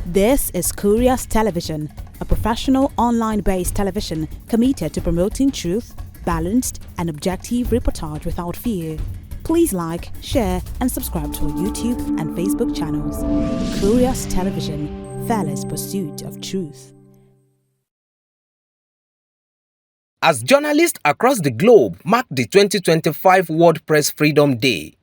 This is Curious Television, a professional online-based television committed to promoting truth, balanced and objective reportage without fear. Please like, share and subscribe to our YouTube and Facebook channels. Curious Television, fearless pursuit of truth. As journalists across the globe mark the 2025 World Press Freedom Day,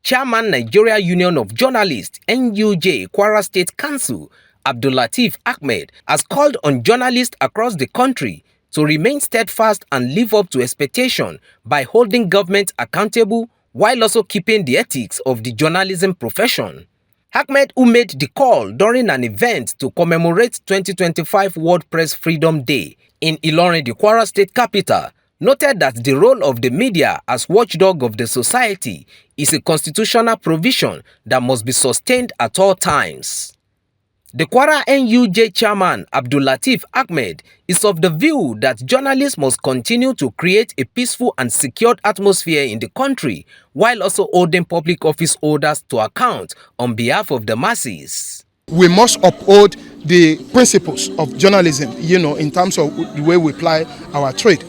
Chairman Nigeria Union of Journalists NUJ Kwara State Council Abdul-Lateef Ahmed has called on journalists across the country to remain steadfast and live up to expectation by holding government accountable while also keeping the ethics of the journalism profession. Ahmed, who made the call during an event to commemorate 2025 World Press Freedom Day in Ilorin, the Kwara State capital, noted that the role of the media as watchdog of the society is a constitutional provision that must be sustained at all times. The Kwara NUJ chairman Abdul-Lateef Ahmed is of the view that journalists must continue to create a peaceful and secured atmosphere in the country while also holding public office holders to account on behalf of the masses. We must uphold the principles of journalism, in terms of the way we apply our trade.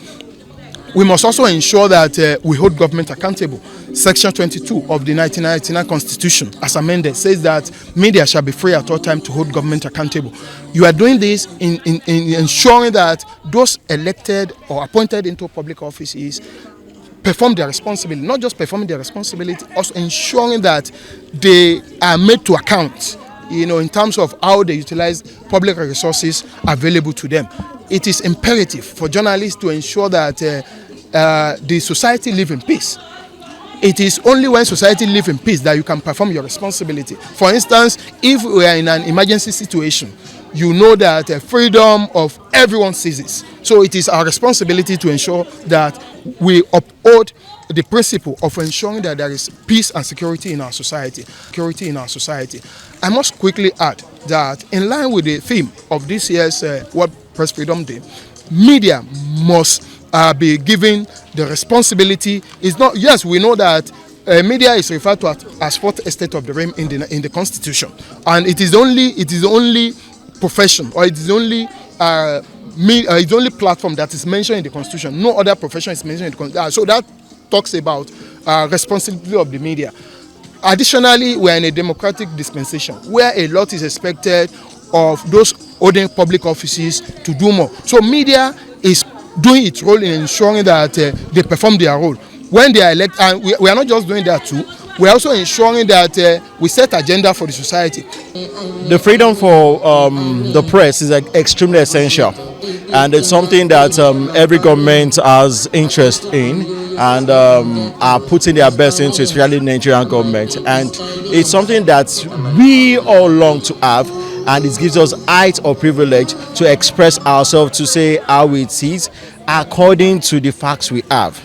We must also ensure that we hold government accountable. Section 22 of the 1999 Constitution, as amended, says that media shall be free at all times to hold government accountable. You are doing this in ensuring that those elected or appointed into public offices perform their responsibility, not just performing their responsibility, also ensuring that they are made to account, in terms of how they utilize public resources available to them. It is imperative for journalists to ensure that the society live in peace. It is only when society live in peace that you can perform your responsibility. For instance, if we are in an emergency situation, you know that freedom of everyone ceases. So it is our responsibility to ensure that we uphold the principle of ensuring that there is peace and security in our society. I must quickly add that in line with the theme of this year's World Press Freedom Day, media must be given the responsibility. Is not, yes, we know that media is referred to as fourth estate of the realm in the Constitution, and it is only profession, or it is only it's only platform that is mentioned in the Constitution. No other profession is mentioned in the Constitution. So that talks about responsibility of the media. Additionally, we are in a democratic dispensation where a lot is expected of those holding public offices to do more. So media is doing its role in ensuring that they perform their role. When they are elected, and we are not just doing that too, we are also ensuring that we set agenda for the society. The freedom for the press is extremely essential, and it's something that every government has interest in and are putting their best into, especially the Nigerian government. And it's something that we all long to have, and it gives us height of privilege to express ourselves, to say how it is according to the facts we have.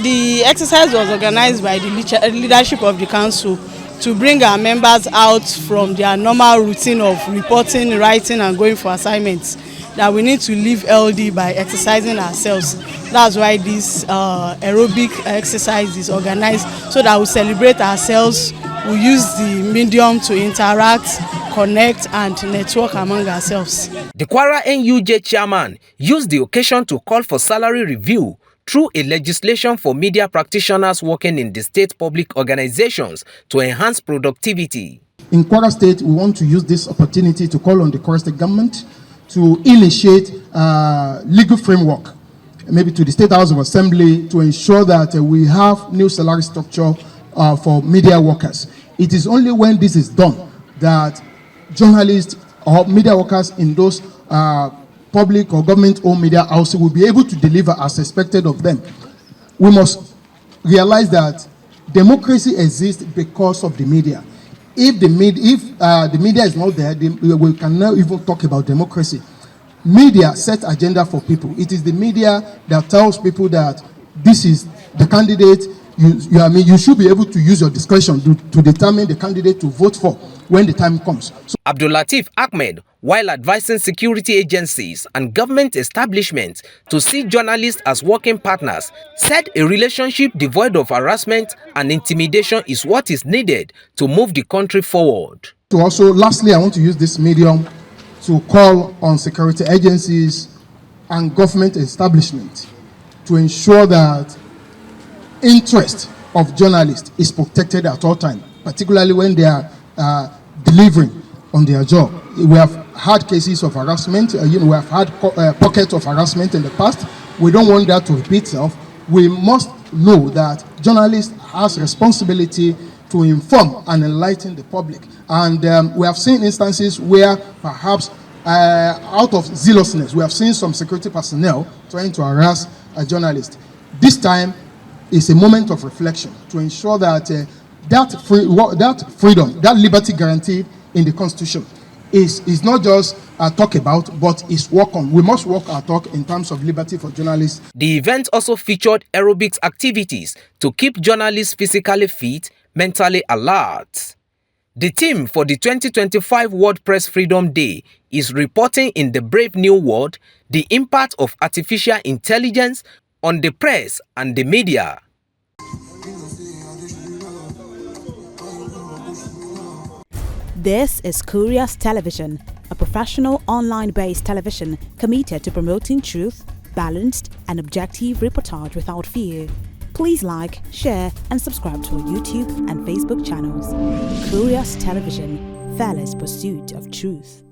The exercise was organized by the leadership of the council to bring our members out from their normal routine of reporting, writing and going for assignments, that we need to live healthy by exercising ourselves. That's why this aerobic exercise is organized, so that we celebrate ourselves, we use the medium to interact, connect and network among ourselves. The Kwara NUJ chairman used the occasion to call for salary review through a legislation for media practitioners working in the state public organizations to enhance productivity. In Kwara State, we want to use this opportunity to call on the Kwara State government to initiate legal framework, maybe to the State House of Assembly, to ensure that we have new salary structure for media workers. It is only when this is done that journalists or media workers in those public or government-owned media houses will be able to deliver as expected of them. We must realize that democracy exists because of the media. If the media is not there, we cannot even talk about democracy. Media sets agenda for people. It is the media that tells people that this is the candidate. You should be able to use your discretion to determine the candidate to vote for when the time comes. So Abdul-Lateef Ahmed, while advising security agencies and government establishments to see journalists as working partners, said a relationship devoid of harassment and intimidation is what is needed to move the country forward. Lastly, I want to use this medium to call on security agencies and government establishments to ensure that interest of journalists is protected at all times, particularly when they are delivering on their job. We have had cases of harassment. We have had pockets of harassment in the past. We don't want that to repeat itself. We must know that journalists has responsibility to inform and enlighten the public. And we have seen instances where perhaps out of zealousness, we have seen some security personnel trying to harass a journalist. This time is a moment of reflection to ensure that that freedom, that liberty guaranteed in the Constitution is not just talk about, but is work on. We must work our talk in terms of liberty for journalists. The event also featured aerobics activities to keep journalists physically fit, mentally alert. The theme for the 2025 World Press Freedom Day is reporting in the brave new world the impact of artificial intelligence on the press and the media. This is Curious Television, a professional online-based television committed to promoting truth, balanced and objective reportage without fear. Please like, share and subscribe to our YouTube and Facebook channels. Curious Television, fearless pursuit of truth.